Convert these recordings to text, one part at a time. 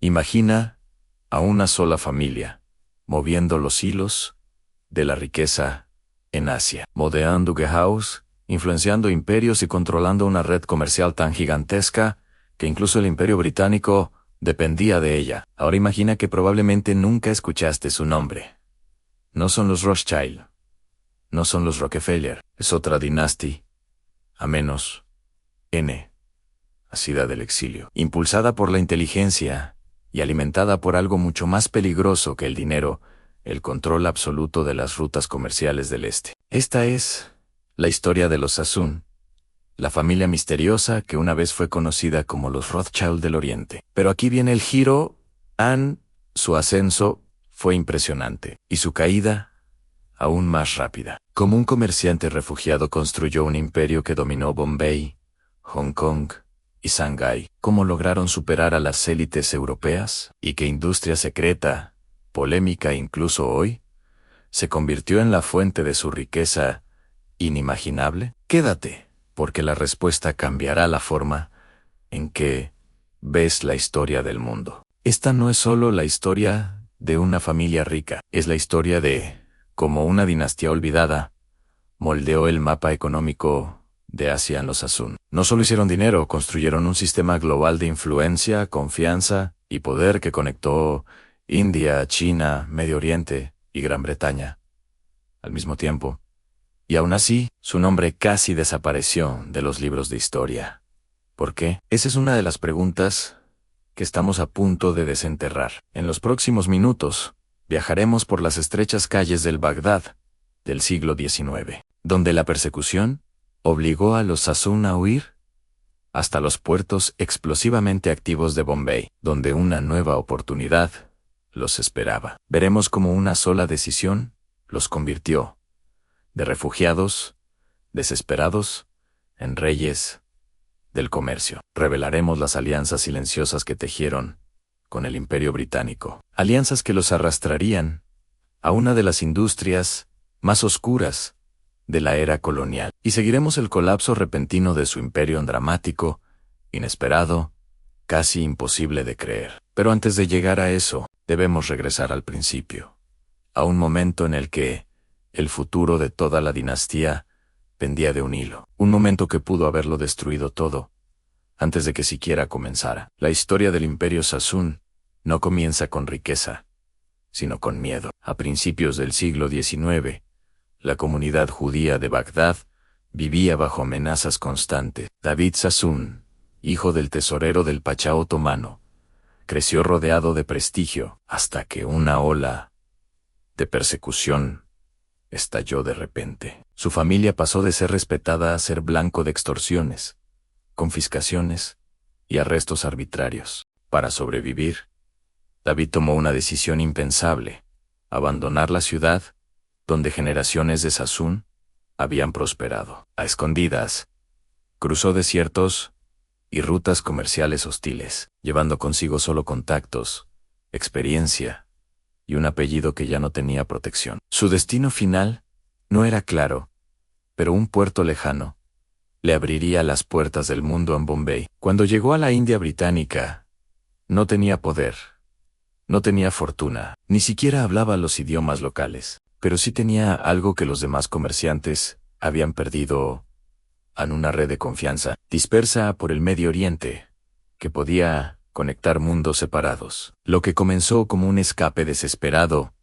Imagina a una sola familia, moviendo los hilos de la riqueza en Asia, modelando Gehaus, influenciando imperios y controlando una red comercial tan gigantesca que incluso el Imperio Británico dependía de ella. Ahora imagina que probablemente nunca escuchaste su nombre. No son los Rothschild, no son los Rockefeller, es otra dinastía, a menos nacida del exilio, impulsada por la inteligencia y alimentada por algo mucho más peligroso que el dinero, el control absoluto de las rutas comerciales del este. Esta es la historia de los Sassoon, la familia misteriosa que una vez fue conocida como los Rothschild del Oriente. Pero aquí viene el giro. Su ascenso fue impresionante, y su caída aún más rápida. Como un comerciante refugiado construyó un imperio que dominó Bombay, Hong Kong y Shanghái. ¿Cómo lograron superar a las élites europeas? ¿Y qué industria secreta, polémica incluso hoy, se convirtió en la fuente de su riqueza inimaginable? Quédate, porque la respuesta cambiará la forma en que ves la historia del mundo. Esta no es solo la historia de una familia rica, es la historia de cómo una dinastía olvidada moldeó el mapa económico de Asia en los Sassoon. No solo hicieron dinero, construyeron un sistema global de influencia, confianza y poder que conectó India, China, Medio Oriente y Gran Bretaña al mismo tiempo. Y aún así, su nombre casi desapareció de los libros de historia. ¿Por qué? Esa es una de las preguntas que estamos a punto de desenterrar. En los próximos minutos, viajaremos por las estrechas calles del Bagdad del siglo XIX, donde la persecución obligó a los Sassoon a huir, hasta los puertos explosivamente activos de Bombay, donde una nueva oportunidad los esperaba. Veremos cómo una sola decisión los convirtió de refugiados, desesperados, en reyes del comercio. Revelaremos las alianzas silenciosas que tejieron con el Imperio Británico. Alianzas que los arrastrarían a una de las industrias más oscuras de la era colonial. Y seguiremos el colapso repentino de su imperio dramático, inesperado, casi imposible de creer. Pero antes de llegar a eso, debemos regresar al principio, a un momento en el que el futuro de toda la dinastía pendía de un hilo. Un momento que pudo haberlo destruido todo, antes de que siquiera comenzara. La historia del Imperio Sassoon no comienza con riqueza, sino con miedo. A principios del siglo XIX, la comunidad judía de Bagdad vivía bajo amenazas constantes. David Sassoon, hijo del tesorero del Pachá otomano, creció rodeado de prestigio hasta que una ola de persecución estalló de repente. Su familia pasó de ser respetada a ser blanco de extorsiones, confiscaciones y arrestos arbitrarios. Para sobrevivir, David tomó una decisión impensable: abandonar la ciudad donde generaciones de Sassoon habían prosperado. A escondidas, cruzó desiertos y rutas comerciales hostiles, llevando consigo solo contactos, experiencia y un apellido que ya no tenía protección. Su destino final no era claro, pero un puerto lejano le abriría las puertas del mundo en Bombay. Cuando llegó a la India británica, no tenía poder, no tenía fortuna, ni siquiera hablaba los idiomas locales, pero sí tenía algo que los demás comerciantes habían perdido: en una red de confianza dispersa por el Medio Oriente, que podía conectar mundos separados. Lo que comenzó como un escape desesperado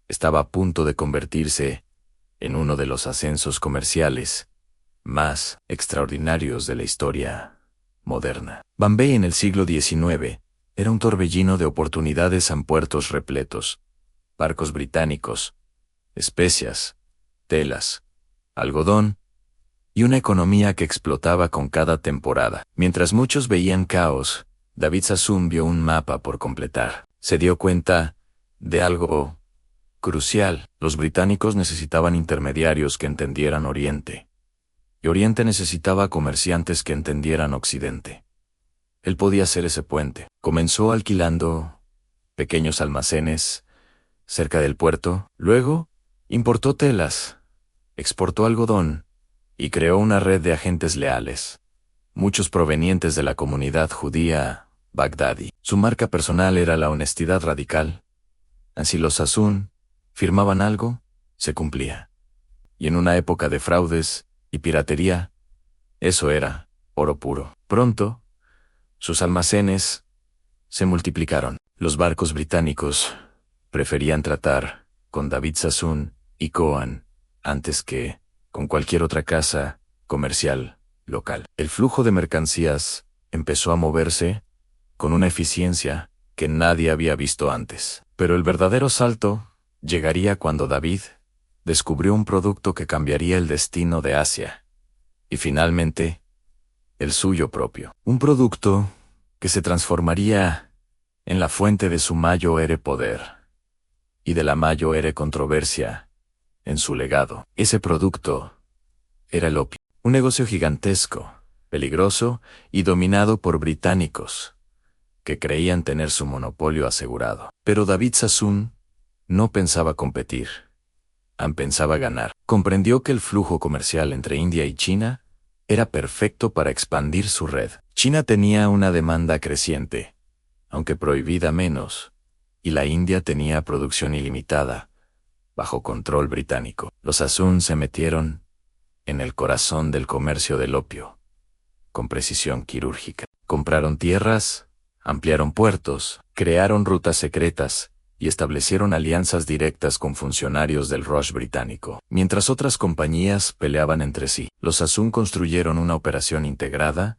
estaba a punto de convertirse en uno de los ascensos comerciales más extraordinarios de la historia moderna. Bombay en el siglo XIX era un torbellino de oportunidades en puertos repletos, barcos británicos, especias, telas, algodón y una economía que explotaba con cada temporada. Mientras muchos veían caos, David Sassoon vio un mapa por completar. Se dio cuenta de algo crucial: los británicos necesitaban intermediarios que entendieran Oriente, y Oriente necesitaba comerciantes que entendieran Occidente. Él podía ser ese puente. Comenzó alquilando pequeños almacenes cerca del puerto, luego importó telas, exportó algodón y creó una red de agentes leales, muchos provenientes de la comunidad judía Baghdadi. Su marca personal era la honestidad radical. Si los Sassoon firmaban algo, se cumplía. Y en una época de fraudes y piratería, eso era oro puro. Pronto, sus almacenes se multiplicaron. Los barcos británicos preferían tratar con David Sassoon y Coan antes que con cualquier otra casa comercial local. El flujo de mercancías empezó a moverse con una eficiencia que nadie había visto antes. Pero el verdadero salto llegaría cuando David descubrió un producto que cambiaría el destino de Asia. Y finalmente, el suyo propio. Un producto que se transformaría en la fuente de su mayor poder y de la mayor controversia en su legado. Ese producto era el opio. Un negocio gigantesco, peligroso y dominado por británicos que creían tener su monopolio asegurado. Pero David Sassoon no pensaba competir, pensaba ganar. Comprendió que el flujo comercial entre India y China era perfecto para expandir su red. China tenía una demanda creciente, aunque prohibida menos, y la India tenía producción ilimitada, bajo control británico. Los Sassoon se metieron en el corazón del comercio del opio, con precisión quirúrgica. Compraron tierras, ampliaron puertos, crearon rutas secretas y establecieron alianzas directas con funcionarios del Rush británico. Mientras otras compañías peleaban entre sí, los Sassoon construyeron una operación integrada,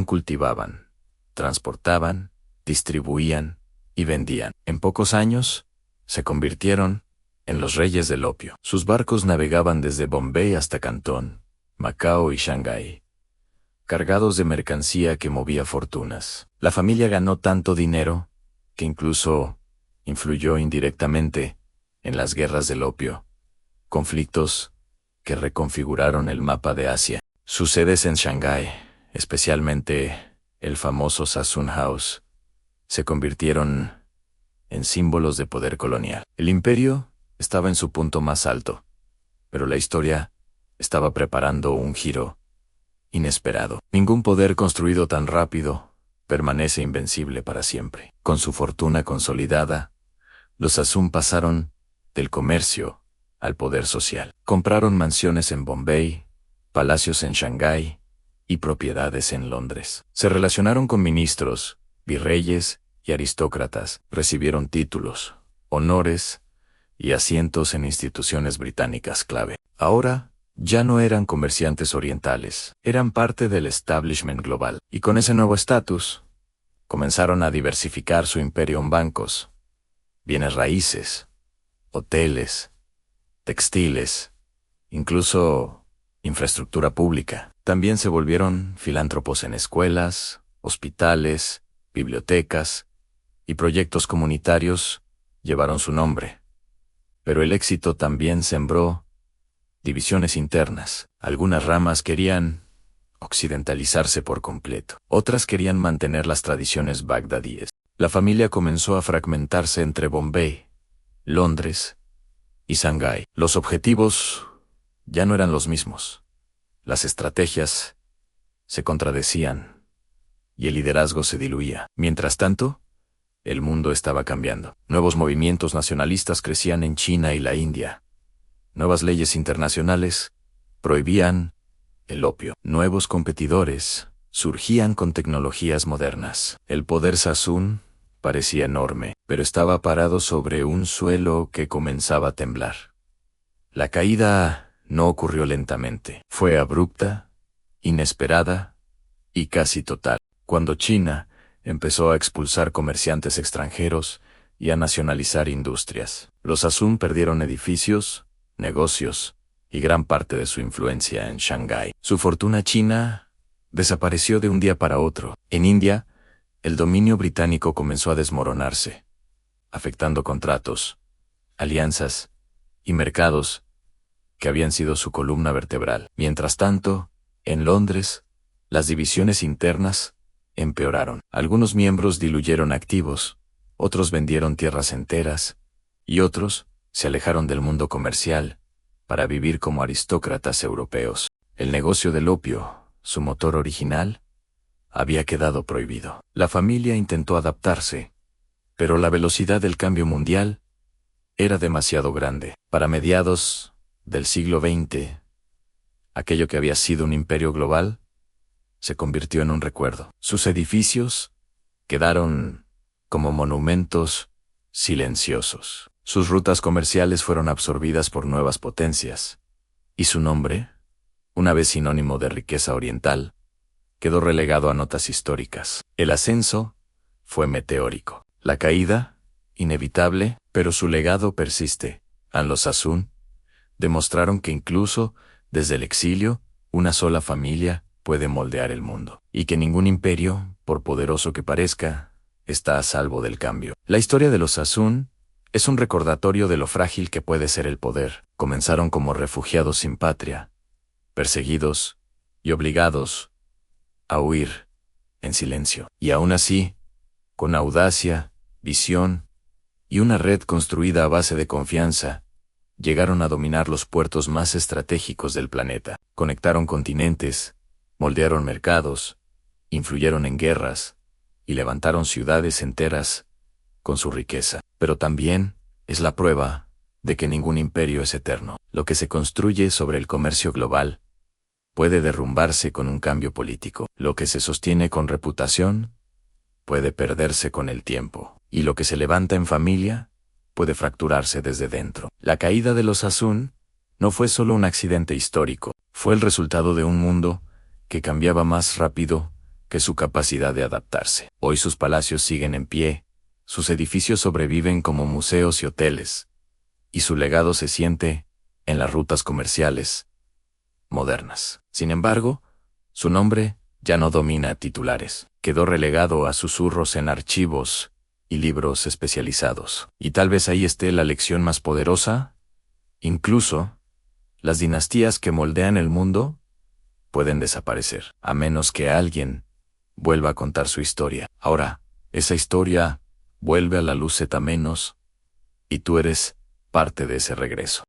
cultivaban, transportaban, distribuían y vendían. En pocos años, se convirtieron en los reyes del opio. Sus barcos navegaban desde Bombay hasta Cantón, Macao y Shanghái, cargados de mercancía que movía fortunas. La familia ganó tanto dinero que incluso influyó indirectamente en las guerras del opio, conflictos que reconfiguraron el mapa de Asia. Sus sedes en Shanghái, especialmente el famoso Sassoon House, se convirtieron en símbolos de poder colonial. El imperio estaba en su punto más alto, pero la historia estaba preparando un giro inesperado. Ningún poder construido tan rápido permanece invencible para siempre. Con su fortuna consolidada, los Sassoon pasaron del comercio al poder social. Compraron mansiones en Bombay, palacios en Shanghái y propiedades en Londres. Se relacionaron con ministros, virreyes y aristócratas. Recibieron títulos, honores y asientos en instituciones británicas clave. Ahora, ya no eran comerciantes orientales, eran parte del establishment global. Y con ese nuevo estatus, comenzaron a diversificar su imperio en bancos, bienes raíces, hoteles, textiles, incluso infraestructura pública. También se volvieron filántropos en escuelas, hospitales, bibliotecas y proyectos comunitarios llevaron su nombre. Pero el éxito también sembró divisiones internas. Algunas ramas querían occidentalizarse por completo. Otras querían mantener las tradiciones bagdadíes. La familia comenzó a fragmentarse entre Bombay, Londres y Shanghái. Los objetivos ya no eran los mismos. Las estrategias se contradecían y el liderazgo se diluía. Mientras tanto, el mundo estaba cambiando. Nuevos movimientos nacionalistas crecían en China y la India. Nuevas leyes internacionales prohibían el opio. Nuevos competidores surgían con tecnologías modernas. El poder Sassoon parecía enorme, pero estaba parado sobre un suelo que comenzaba a temblar. La caída no ocurrió lentamente. Fue abrupta, inesperada y casi total. Cuando China empezó a expulsar comerciantes extranjeros y a nacionalizar industrias, los Sassoon perdieron edificios, negocios y gran parte de su influencia en Shanghái. Su fortuna china desapareció de un día para otro. En India, el dominio británico comenzó a desmoronarse, afectando contratos, alianzas y mercados que habían sido su columna vertebral. Mientras tanto, en Londres, las divisiones internas empeoraron. Algunos miembros diluyeron activos, otros vendieron tierras enteras y otros se alejaron del mundo comercial para vivir como aristócratas europeos. El negocio del opio, su motor original, había quedado prohibido. La familia intentó adaptarse, pero la velocidad del cambio mundial era demasiado grande. Para mediados del siglo XX, aquello que había sido un imperio global se convirtió en un recuerdo. Sus edificios quedaron como monumentos silenciosos. Sus rutas comerciales fueron absorbidas por nuevas potencias, y su nombre, una vez sinónimo de riqueza oriental, quedó relegado a notas históricas. El ascenso fue meteórico. La caída, inevitable, pero su legado persiste. Anglo-Sassoon demostraron que incluso desde el exilio, una sola familia puede moldear el mundo, y que ningún imperio, por poderoso que parezca, está a salvo del cambio. La historia de los Sassoon es un recordatorio de lo frágil que puede ser el poder. Comenzaron como refugiados sin patria, perseguidos y obligados a huir en silencio. Y aún así, con audacia, visión y una red construida a base de confianza, llegaron a dominar los puertos más estratégicos del planeta. Conectaron continentes, moldearon mercados, influyeron en guerras y levantaron ciudades enteras con su riqueza. Pero también es la prueba de que ningún imperio es eterno. Lo que se construye sobre el comercio global puede derrumbarse con un cambio político. Lo que se sostiene con reputación puede perderse con el tiempo. Y lo que se levanta en familia puede fracturarse desde dentro. La caída de los Sassoon no fue solo un accidente histórico, fue el resultado de un mundo que cambiaba más rápido que su capacidad de adaptarse. Hoy sus palacios siguen en pie, sus edificios sobreviven como museos y hoteles, y su legado se siente en las rutas comerciales modernas. Sin embargo, su nombre ya no domina titulares. Quedó relegado a susurros en archivos y libros especializados. Y tal vez ahí esté la lección más poderosa. Incluso, las dinastías que moldean el mundo pueden desaparecer, a menos que alguien vuelva a contar su historia. Ahora, esa historia vuelve a la luz zeta menos, y tú eres parte de ese regreso.